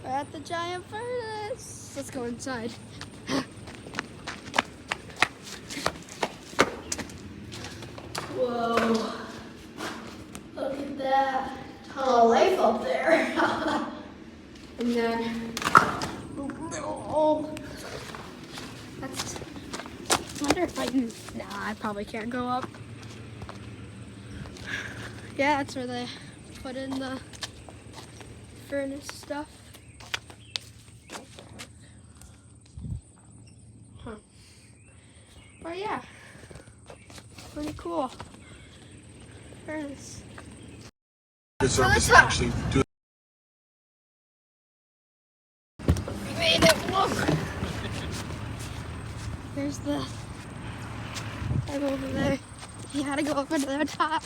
We're at the giant furnace. Let's go inside. Whoa. Look at that tunnel of life up there. And then, oh, that's, I wonder if I can, nah, I probably can't go up. Yeah, that's where they put in the furnace stuff. Huh. But yeah, pretty cool. Furnace. Good service actually do. We made it, look! There's the egg over there. You gotta go up into the top.